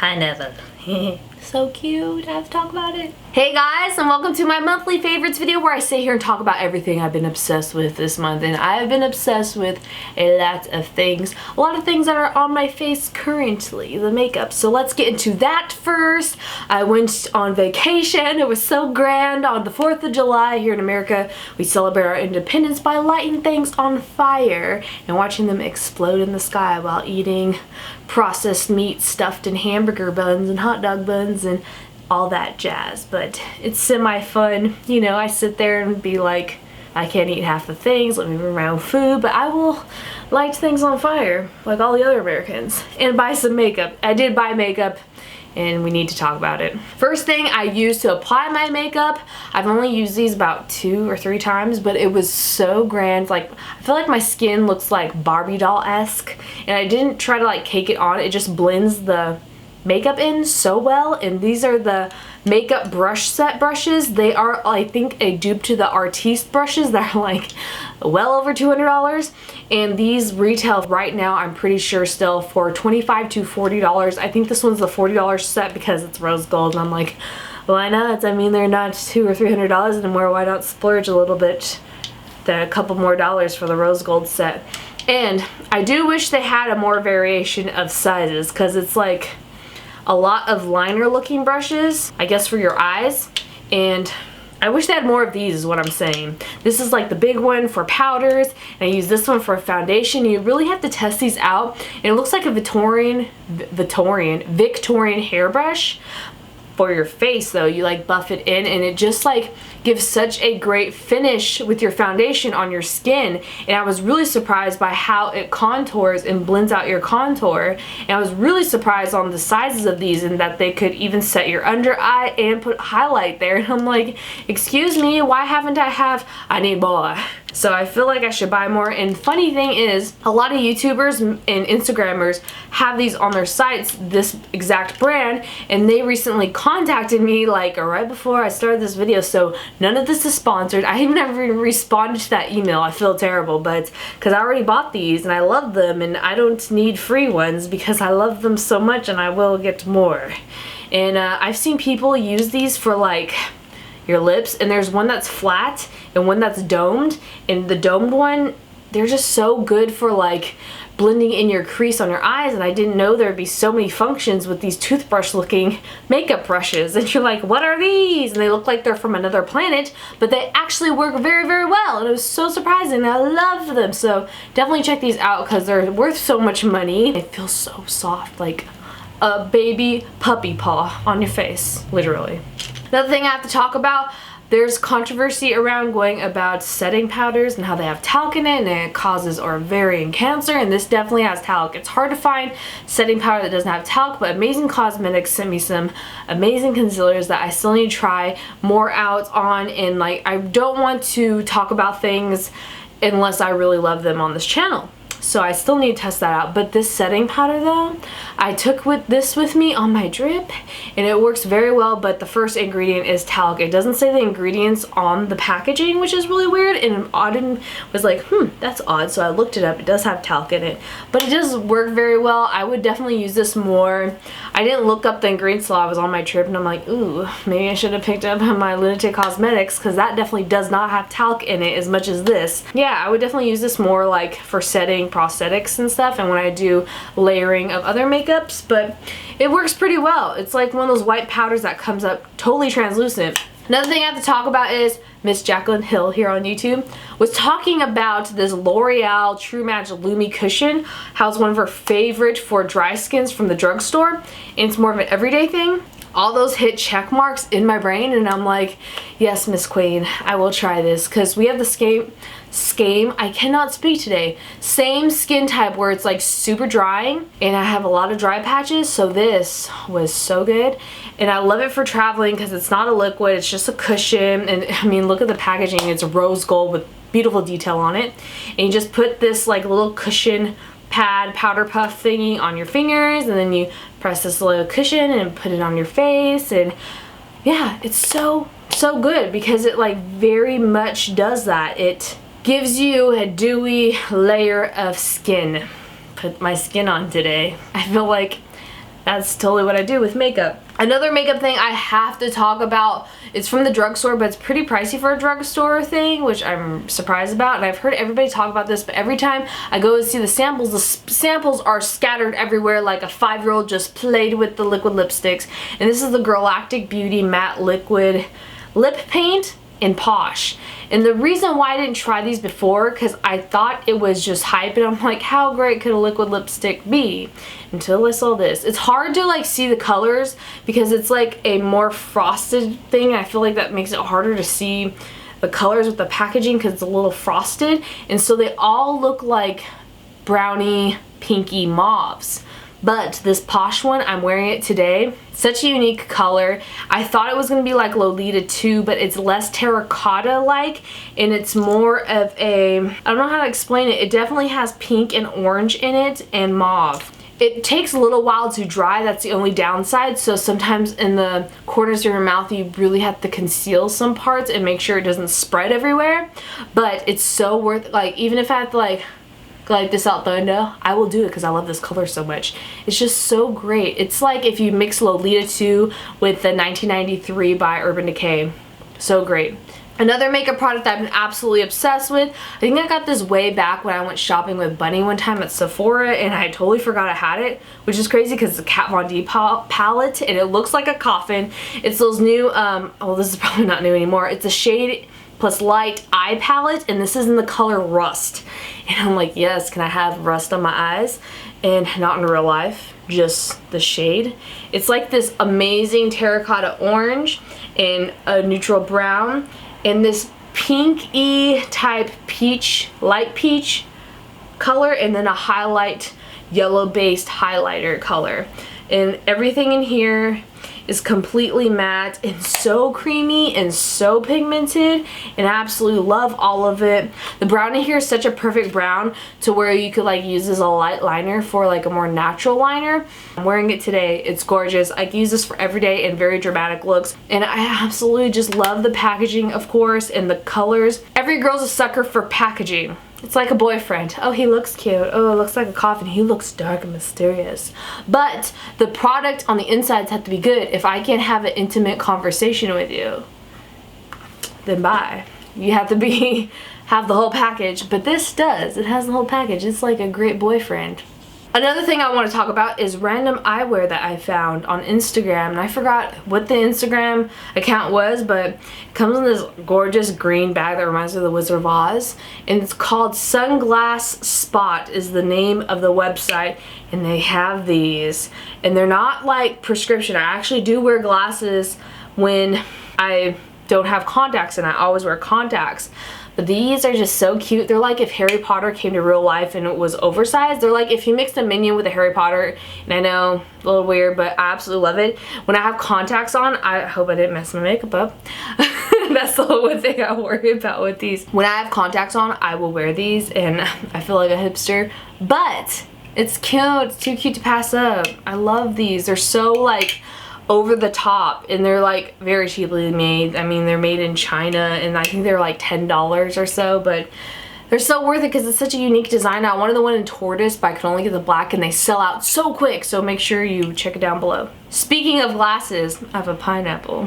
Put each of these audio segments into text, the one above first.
high level. So cute. I have to talk about it. Hey guys, and welcome to my monthly favorites video where I sit here and talk about everything I've been obsessed with this month. And I've been obsessed with a lot of things. A lot of things that are on my face currently, the makeup. So let's get into that first. I went on vacation. It was so grand. On the 4th of July here in America, we celebrate our independence by lighting things on fire and watching them explode in the sky while eating processed meat stuffed in hamburger buns and hot dog buns and all that jazz. But it's semi-fun. You know, I sit there and be like, I can't eat half the things, let me bring my own food, but I will light things on fire like all the other Americans and buy some makeup. I did buy makeup and we need to talk about it. First thing I used to apply my makeup, I've only used these about 2 or 3 times, but it was so grand. Like, I feel like my skin looks like Barbie doll-esque, and I didn't try to like cake it on. It just blends the makeup in so well. And these are the makeup brush set brushes. They are, I think, a dupe to the Artiste brushes that are like well over $200, and these retail right now, I'm pretty sure, still for $25 to $40. I think this one's the $40 set because it's rose gold, and I'm like, why not? I mean, they're not $200 or $300 anymore. Why not splurge a little bit, a couple more dollars for the rose gold set? And I do wish they had a more variation of sizes, because it's like a lot of liner looking brushes, I guess, for your eyes, and I wish they had more of these is what I'm saying. This is like the big one for powders, and I use this one for foundation. You really have to test these out, and it looks like a Victorian hairbrush. For your face though, you like buff it in, and it just like gives such a great finish with your foundation on your skin. And I was really surprised by how it contours and blends out your contour, and I was really surprised on the sizes of these and that they could even set your under eye and put highlight there. And I'm like, excuse me, why haven't I need more. So I feel like I should buy more. And funny thing is, a lot of YouTubers and Instagrammers have these on their sites, this exact brand, and they recently contacted me like right before I started this video. So none of this is sponsored. I even never responded to that email. I feel terrible, but because I already bought these and I love them, and I don't need free ones because I love them so much, and I will get more. And I've seen people use these for like your lips, and there's one that's flat and one that's domed, and the domed one, they're just so good for like blending in your crease on your eyes. And I didn't know there'd be so many functions with these toothbrush looking makeup brushes, and you're like, what are these? And they look like they're from another planet, but they actually work very, very well, and it was so surprising. I love them. So definitely check these out because they're worth so much money. They feel so soft, like a baby puppy paw on your face, literally. Another thing I have to talk about, there's controversy around going about setting powders and how they have talc in it, and it causes ovarian cancer, and this definitely has talc. It's hard to find setting powder that doesn't have talc, but Amazing Cosmetics sent me some amazing concealers that I still need to try more out on, and like, I don't want to talk about things unless I really love them on this channel. So I still need to test that out. But this setting powder though, I took this with me on my drip, and it works very well, but the first ingredient is talc. It doesn't say the ingredients on the packaging, which is really weird, and Auden was like, that's odd, so I looked it up. It does have talc in it, but it does work very well. I would definitely use this more. I didn't look up the ingredients till I was on my trip, and I'm like, ooh, maybe I should have picked up my Lunatic Cosmetics, because that definitely does not have talc in it as much as this. Yeah, I would definitely use this more like for setting prosthetics and stuff, and when I do layering of other makeups, but it works pretty well. It's like one of those white powders that comes up totally translucent. Another thing I have to talk about is Miss Jaclyn Hill here on YouTube was talking about this L'Oreal True Match Lumi Cushion, how it's one of her favorite for dry skins from the drugstore, and it's more of an everyday thing. All those hit check marks in my brain, and I'm like, yes, Miss Queen, I will try this, because we have the I cannot speak today. Same skin type where it's like super drying, and I have a lot of dry patches, so this was so good. And I love it for traveling because it's not a liquid, it's just a cushion. And I mean, look at the packaging, it's rose gold with beautiful detail on it. And you just put this like little cushion pad powder puff thingy on your fingers, and then you press this little cushion and put it on your face. And yeah, it's so good because it like very much does that. It gives you a dewy layer of skin. Put my skin on today. I feel like That's totally what I do with makeup. Another makeup thing I have to talk about, it's from the drugstore, but it's pretty pricey for a drugstore thing, which I'm surprised about. And I've heard everybody talk about this, but every time I go and see the samples are scattered everywhere like a 5-year-old just played with the liquid lipsticks. And this is the Galactic Beauty Matte Liquid Lip Paint in Posh. And the reason why I didn't try these before, because I thought it was just hype, and I'm like, how great could a liquid lipstick be? Until I saw this. It's hard to like see the colors because it's like a more frosted thing. I feel like that makes it harder to see the colors with the packaging because it's a little frosted. And so they all look like brownie, pinky mauves. But this Posh one, I'm wearing it today. Such a unique color. I thought it was going to be like Lolita 2, but it's less terracotta-like, and it's more of a, I don't know how to explain it. It definitely has pink and orange in it and mauve. It takes a little while to dry, that's the only downside, so sometimes in the corners of your mouth you really have to conceal some parts and make sure it doesn't spread everywhere. But it's so worth, like, even if I have to like this out the window, I will do it because I love this color so much. It's just so great. It's like if you mix Lolita 2 with the 1993 by Urban Decay. So great. Another makeup product I've been absolutely obsessed with. I think I got this way back when I went shopping with Bunny one time at Sephora, and I totally forgot I had it, which is crazy because it's a Kat Von D palette and it looks like a coffin. It's those new, well, this is probably not new anymore. It's a shade plus light eye palette, and this is in the color Rust. And I'm like, yes, can I have rust on my eyes? And not in real life, just the shade. It's like this amazing terracotta orange and a neutral brown and this pinky type peach, light peach color, and then a highlight yellow based highlighter color. And everything in here is completely matte and so creamy and so pigmented, and I absolutely love all of it. The brown in here is such a perfect brown to where you could like use as a light liner for like a more natural liner. I'm wearing it today. It's gorgeous. I can use this for everyday and very dramatic looks, and I absolutely just love the packaging, of course, and the colors. Every girl's a sucker for packaging. It's like a boyfriend. Oh, he looks cute. Oh, it looks like a coffin. He looks dark and mysterious. But the product on the insides have to be good. If I can't have an intimate conversation with you, then bye. You have to have the whole package. But this does. It has the whole package. It's like a great boyfriend. Another thing I want to talk about is random eyewear that I found on Instagram, and I forgot what the Instagram account was, but it comes in this gorgeous green bag that reminds me of the Wizard of Oz, and it's called Sunglass Spot is the name of the website, and they have these, and they're not like prescription. I actually do wear glasses when I don't have contacts, and I always wear contacts. But these are just so cute. They're like if Harry Potter came to real life and it was oversized. They're like if you mixed a Minion with a Harry Potter. And I know, a little weird, but I absolutely love it. When I have contacts on, I hope I didn't mess my makeup up. That's the one thing I worry about with these. When I have contacts on, I will wear these and I feel like a hipster. But it's cute. It's too cute to pass up. I love these. They're so like over the top, and they're like very cheaply made. I mean, they're made in China, and I think they're like $10 or so, but they're so worth it because it's such a unique design. I wanted the one in tortoise, but I could only get the black, and they sell out so quick, so make sure you check it down below. Speaking of glasses, I have a pineapple.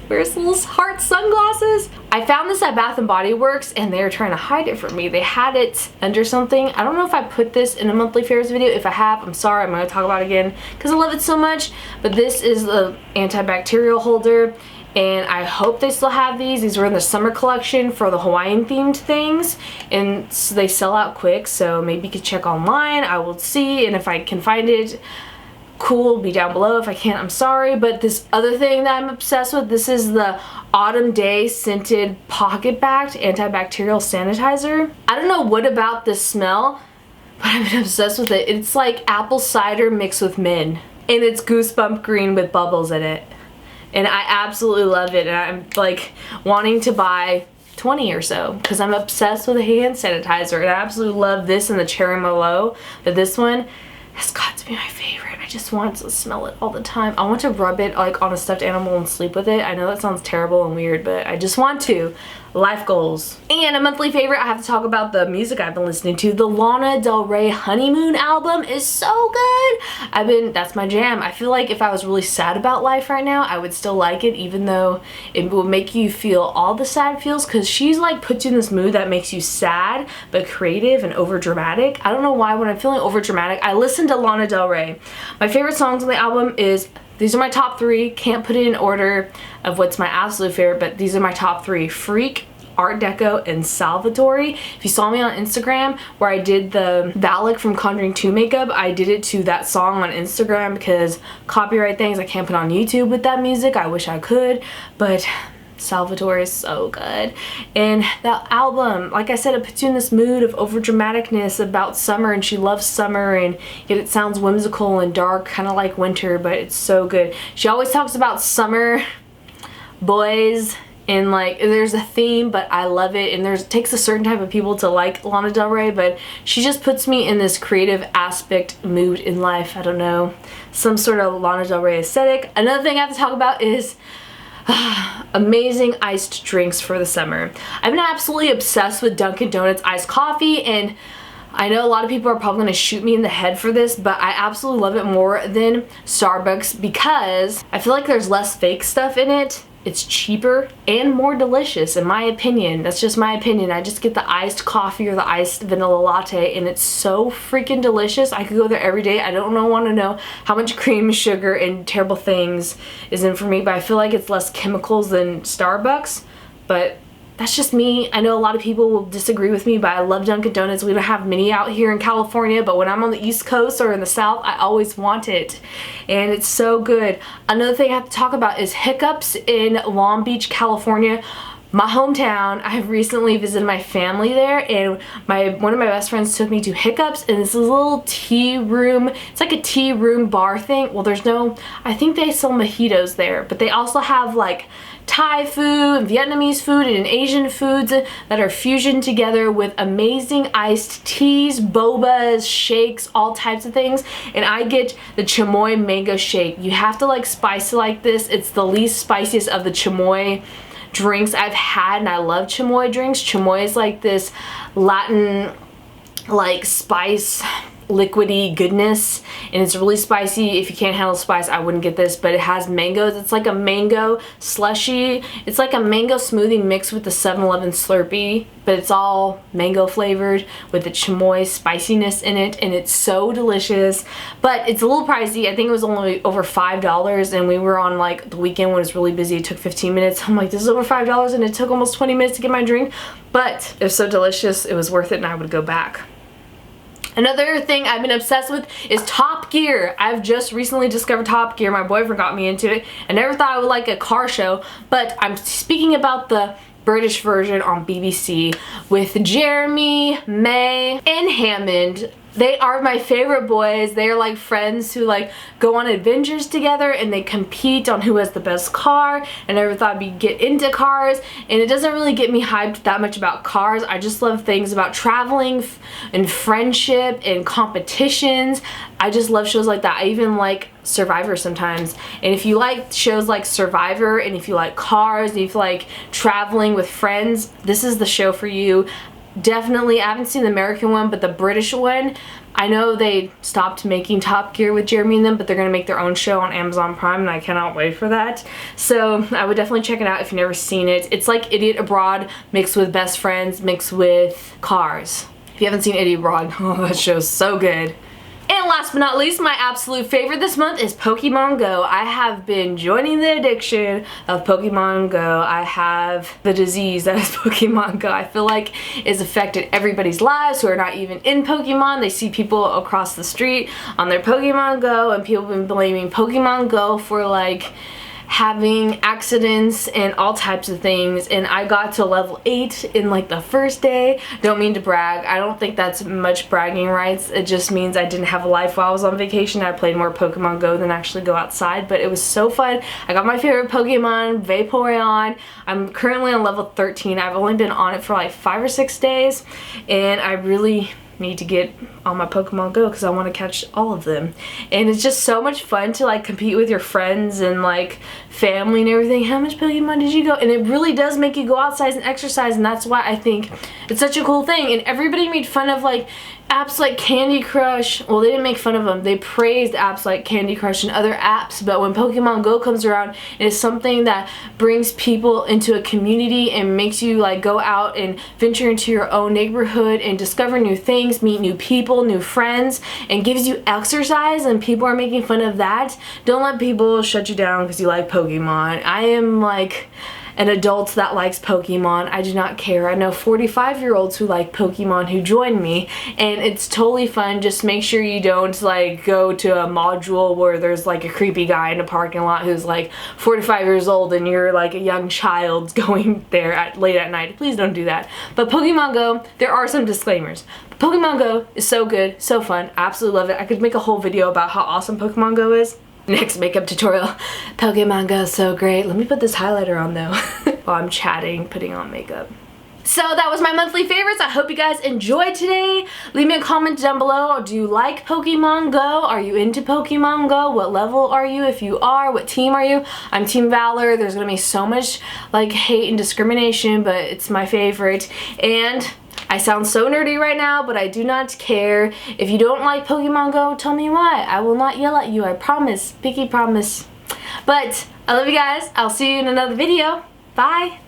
Where's little heart sunglasses? I found this at Bath & Body Works, and they were trying to hide it from me. They had it under something. I don't know if I put this in a monthly favorites video. If I have, I'm sorry. I'm going to talk about it again because I love it so much. But this is the antibacterial holder, and I hope they still have these. These were in the summer collection for the Hawaiian themed things, and so they sell out quick, so maybe you could check online. I will see, and if I can find it, cool, be down below. If I can't, I'm sorry. But this other thing that I'm obsessed with, this is the Autumn Day Scented Pocket Bagged Antibacterial Sanitizer. I don't know what about this smell, but I've been obsessed with it. It's like apple cider mixed with mint, and it's goosebump green with bubbles in it. And I absolutely love it, and I'm like wanting to buy 20 or so because I'm obsessed with a hand sanitizer, and I absolutely love this and the Cherry Merlot. But this one, has got to be my favorite. I just want to smell it all the time. I want to rub it like on a stuffed animal and sleep with it. I know that sounds terrible and weird, but I just want to. Life goals. And a monthly favorite, I have to talk about the music I've been listening to. The Lana Del Rey Honeymoon album is so good. That's my jam. I feel like if I was really sad about life right now, I would still like it, even though it will make you feel all the sad feels, because she's like puts you in this mood that makes you sad but creative and over dramatic. I don't know why when I'm feeling over dramatic, I listen to Lana Del Rey. My favorite songs on the album is, these are my top 3, can't put it in order of what's my absolute favorite, but these are my top 3. Freak, Art Deco, and Salvatore. If you saw me on Instagram where I did the Valak from Conjuring 2 makeup, I did it to that song on Instagram because copyright things I can't put on YouTube with that music. I wish I could, but Salvatore is so good. And that album, like I said, it puts you in this mood of over dramaticness about summer, and she loves summer, and yet it sounds whimsical and dark, kind of like winter, but it's so good. She always talks about summer boys, and like there's a theme, but I love it. And it takes a certain type of people to like Lana Del Rey, but she just puts me in this creative aspect mood in life. I don't know, some sort of Lana Del Rey aesthetic. Another thing I have to talk about is amazing iced drinks for the summer. I've been absolutely obsessed with Dunkin Donuts iced coffee, and I know a lot of people are probably going to shoot me in the head for this, but I absolutely love it more than Starbucks because I feel like there's less fake stuff in it. It's cheaper and more delicious, in my opinion. That's just my opinion. I just get the iced coffee or the iced vanilla latte, and it's so freaking delicious. I could go there every day. I don't want to know how much cream, sugar, and terrible things is in for me, but I feel like it's less chemicals than Starbucks. But that's just me. I know a lot of people will disagree with me, but I love Dunkin Donuts. We don't have many out here in California, but when I'm on the East Coast or in the South, I always want it. And it's so good. Another thing I have to talk about is Hiccups in Long Beach, California. My hometown. I have recently visited my family there, and one of my best friends took me to Hiccups, and this is a little tea room. It's like a tea room bar thing. Well, I think they sell mojitos there, but they also have like Thai food, and Vietnamese food, and Asian foods that are fusioned together with amazing iced teas, bobas, shakes, all types of things. And I get the chamoy mango shake. You have to like spice it like this. It's the least spiciest of the chamoy drinks I've had, and I love chamoy drinks. Chamoy is like this Latin like spice liquidy goodness, and it's really spicy. If you can't handle spice, I wouldn't get this, but it has mangoes. It's like a mango slushy. It's like a mango smoothie mixed with the 7-Eleven Slurpee, but it's all mango flavored with the chamoy spiciness in it, and it's so delicious. But it's a little pricey. I think it was only over $5, and we were on like the weekend when it was really busy. It took 15 minutes. I'm like, this is over $5, and it took almost 20 minutes to get my drink, but it was so delicious. It was worth it, and I would go back. Another thing I've been obsessed with is Top Gear. I've just recently discovered Top Gear. My boyfriend got me into it. I never thought I would like a car show, but I'm speaking about the British version on BBC with Jeremy, May, and Hammond. They are my favorite boys. They are like friends who like go on adventures together, and they compete on who has the best car. I never thought we'd get into cars, and it doesn't really get me hyped that much about cars. I just love things about traveling and friendship and competitions. I just love shows like that. I even like Survivor sometimes. And if you like shows like Survivor, and if you like cars, and if you like traveling with friends, this is the show for you. Definitely, I haven't seen the American one, but the British one, I know they stopped making Top Gear with Jeremy and them, but they're going to make their own show on Amazon Prime, and I cannot wait for that. So I would definitely check it out if you've never seen it. It's like Idiot Abroad mixed with Best Friends mixed with Cars. If you haven't seen Idiot Abroad, oh, that show's so good. And last but not least, my absolute favorite this month is Pokemon Go. I have been joining the addiction of Pokemon Go. I have the disease that is Pokemon Go. I feel like it's affected everybody's lives who are not even in Pokemon. They see people across the street on their Pokemon Go, and people have been blaming Pokemon Go for like having accidents and all types of things, and I got to level 8 in like the first day. Don't mean to brag. I don't think that's much bragging rights. It just means I didn't have a life while I was on vacation. I played more Pokemon Go than actually go outside, but it was so fun. I got my favorite Pokemon, Vaporeon. I'm currently on level 13. I've only been on it for like 5 or 6 days, and I really need to get on my Pokemon Go because I want to catch all of them. And it's just so much fun to like compete with your friends and like family and everything. How much Pokemon did you go? And it really does make you go outside and exercise, and that's why I think it's such a cool thing. And everybody made fun of like apps like Candy Crush. Well, they didn't make fun of them. They praised apps like Candy Crush and other apps. But when Pokemon Go comes around, it is something that brings people into a community and makes you like go out and venture into your own neighborhood and discover new things, meet new people, new friends, and gives you exercise. And people are making fun of that. Don't let people shut you down because you like Pokemon. I am like an adult that likes Pokemon. I do not care. I know 45-year-olds who like Pokemon who join me, and it's totally fun. Just make sure you don't like go to a module where there's like a creepy guy in a parking lot who's like 45 years old and you're like a young child going there at late at night. Please don't do that. But Pokemon Go, there are some disclaimers. Pokemon Go is so good, so fun. I absolutely love it. I could make a whole video about how awesome Pokemon Go is. Next makeup tutorial. Pokemon Go is so great. Let me put this highlighter on though while I'm chatting, putting on makeup. So that was my monthly favorites. I hope you guys enjoyed today. Leave me a comment down below. Do you like Pokemon Go? Are you into Pokemon Go? What level are you? If you are, what team are you? I'm Team Valor. There's gonna be so much like hate and discrimination, but it's my favorite. And I sound so nerdy right now, but I do not care. If you don't like Pokemon Go, tell me why. I will not yell at you, I promise. Pinky promise. But I love you guys. I'll see you in another video. Bye.